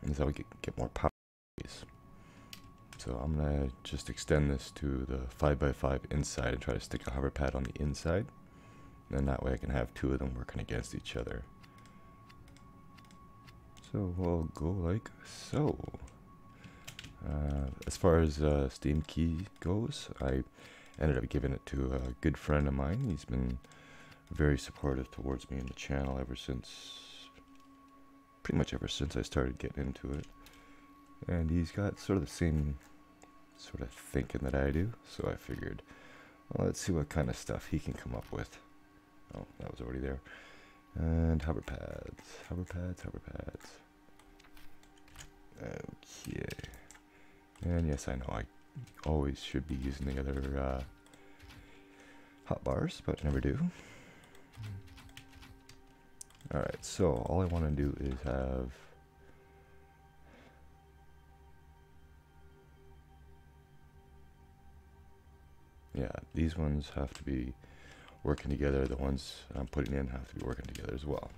And so we get more power. So I'm gonna just extend this to the 5x5 inside and try to stick a hover pad on the inside. And that way I can have two of them working against each other. So we'll go like so. As far as Steam key goes, I ended up giving it to a good friend of mine. He's been very supportive towards me in the channel ever since, pretty much ever since I started getting into it. And he's got sort of the same sort of thinking that I do, so I figured, well, let's see what kind of stuff he can come up with. Oh, that was already there. And hover pads, hover pads, hover pads. Okay. And yes, I know I always should be using the other hotbars, but never do. Alright, so all I want to do is have these ones have to be working together. The ones I'm putting in have to be working together as well.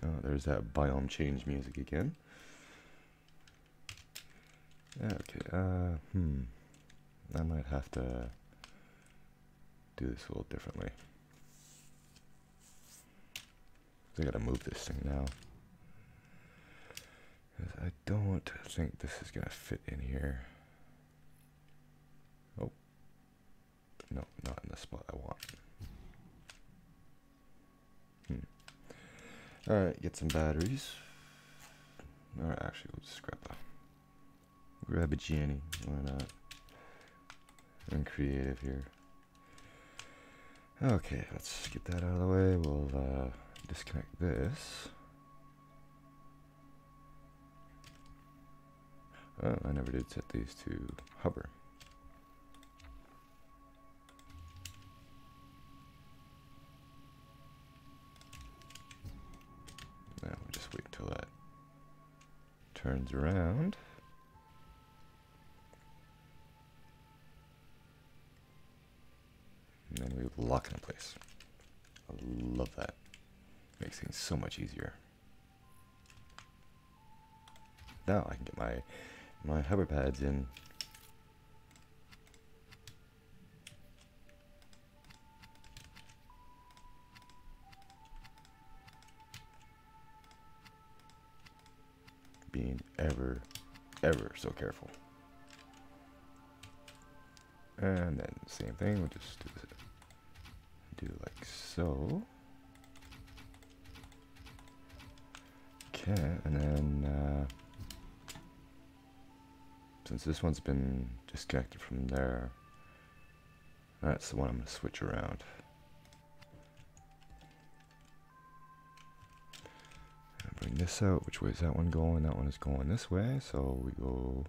Oh, there's that biome change music again. Okay, I might have to do this a little differently. I gotta move this thing now. I don't think this is gonna fit in here. Oh, no, not in the spot I want. Alright, get some batteries. Or actually, we'll just grab a Jenny. Why not? I'm creative here. Okay, let's get that out of the way. We'll disconnect this. Oh, I never did set these to hover. Now we'll just wait until that turns around. And then we lock it in place. I love that. Makes things so much easier. Now I can get my hover pads in. Being ever so careful. And then same thing, we'll just do like so. Okay, and then since this one's been disconnected from there, that's the one I'm going to switch around. And bring this out. Which way is that one going? That one is going this way, so we go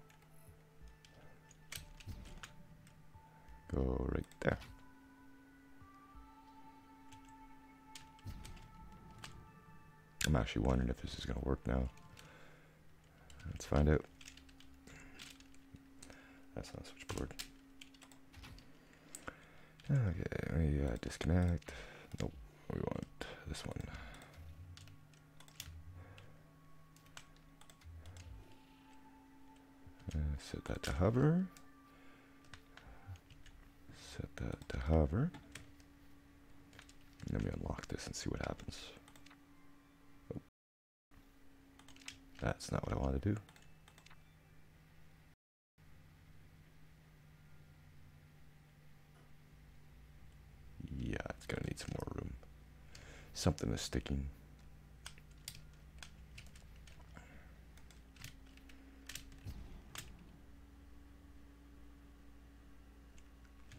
right there. I'm actually wondering if this is going to work now. Let's find out. That's not a switchboard. Okay, we disconnect. Nope, we want this one. Set that to hover. Set that to hover. And then we unlock this and see what happens. Oh. That's not what I want to do. Yeah, it's gonna need some more room. Something is sticking.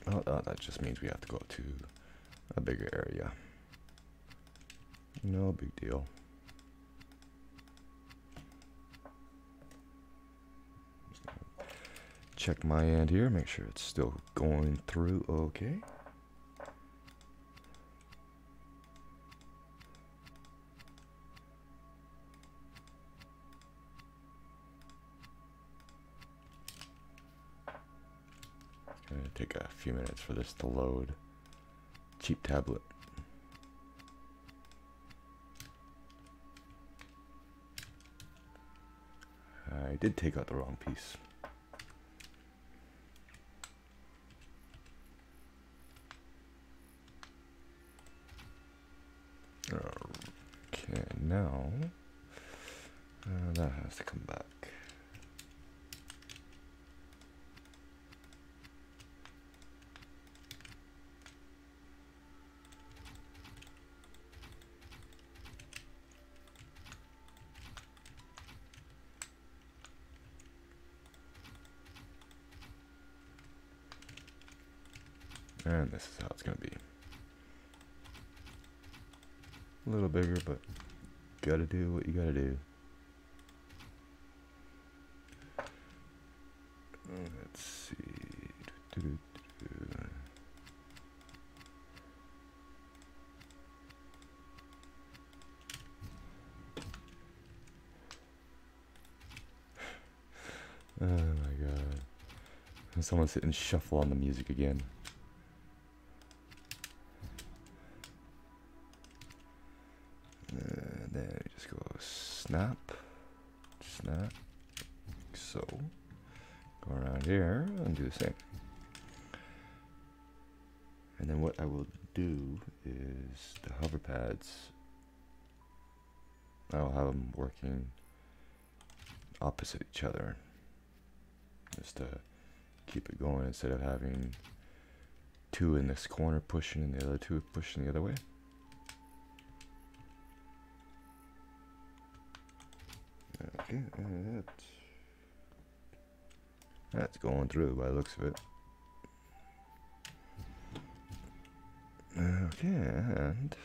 Oh, that just means we have to go to a bigger area. No big deal. Just gonna check my end here, make sure it's still going through okay. Gonna take a few minutes for this to load. Cheap tablet. I did take out the wrong piece. Okay, now that has to come back. And this is how it's going to be. A little bigger, but gotta do what you gotta do. Let's see. Oh my god. Someone's hitting shuffle on the music again. Then we just go snap, snap, so. Go around here and do the same. And then what I will do is the hover pads, I'll have them working opposite each other, just to keep it going instead of having two in this corner pushing and the other two pushing the other way. Okay, that's going through by the looks of it. Okay, and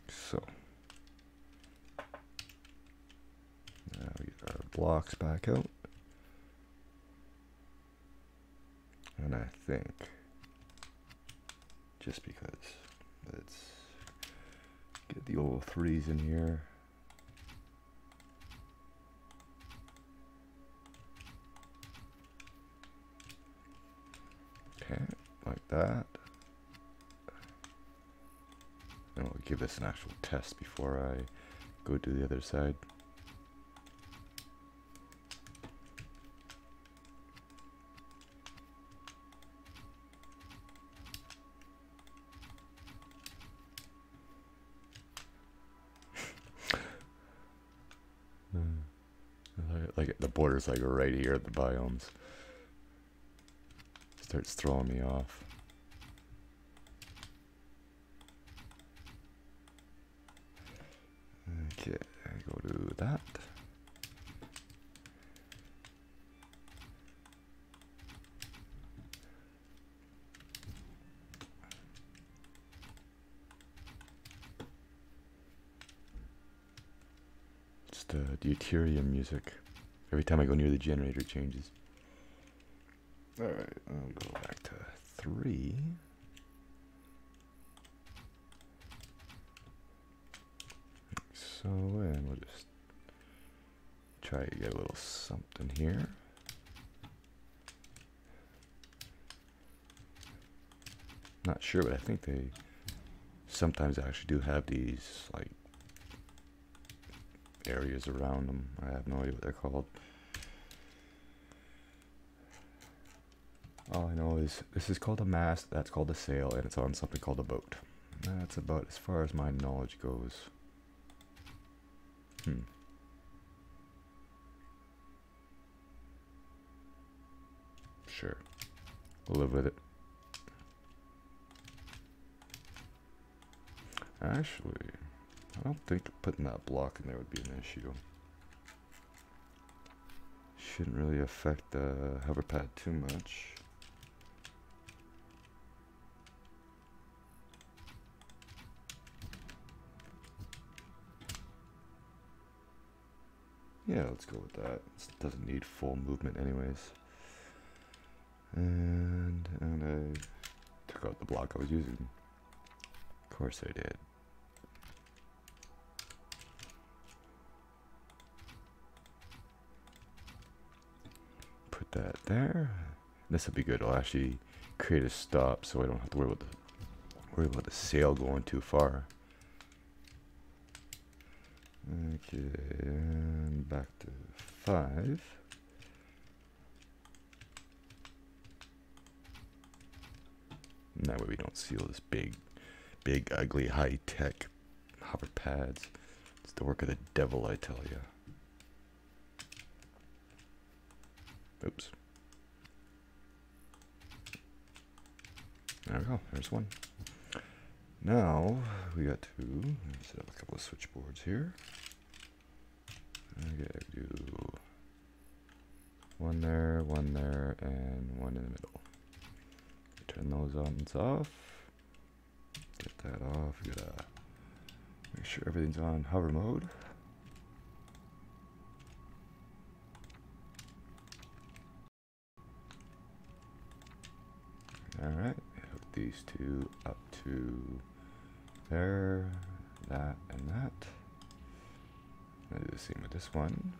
so now we get our blocks back out, and I think just because, let's get the old threes in here. Okay, like that. And we'll give this an actual test before I go to the other side. Like the border's like right here at the biomes. Starts throwing me off. Okay, I go to that. Just deuterium music. Every time I go near the generator, it changes. Alright, I'll go back to 3. So, and we'll just try to get a little something here. Not sure, but I think they sometimes actually do have these, like, areas around them. I have no idea what they're called. All I know is this is called a mast, that's called a sail, and it's on something called a boat. That's about as far as my knowledge goes. Sure. We'll live with it. Actually, I don't think putting that block in there would be an issue. Shouldn't really affect the hover pad too much. Yeah, let's go with that. This doesn't need full movement anyways. And I took out the block I was using. Of course I did. Put that there. This will be good. I'll actually create a stop so I don't have to worry about the sail going too far. Okay, and back to 5. And that way we don't see all this big, ugly, high-tech hover pads. It's the work of the devil, I tell you. Oops. There we go. There's one. Now we got to set up a couple of switchboards here. Okay, do one there, and one in the middle. Turn those on off. Get that off. We gotta make sure everything's on hover mode. Alright, hook these two up to there, that, and that. I'll do the same with this one.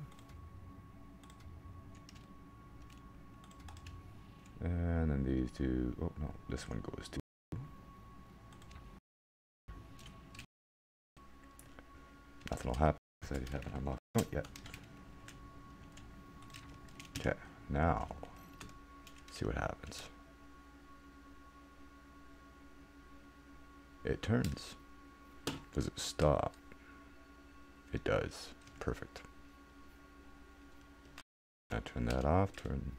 And then these two, oh no, this one goes to. Nothing will happen because I haven't unlocked it yet. Okay, now, see what happens. It turns. Does it stop? It does. Perfect. Now turn that off, turn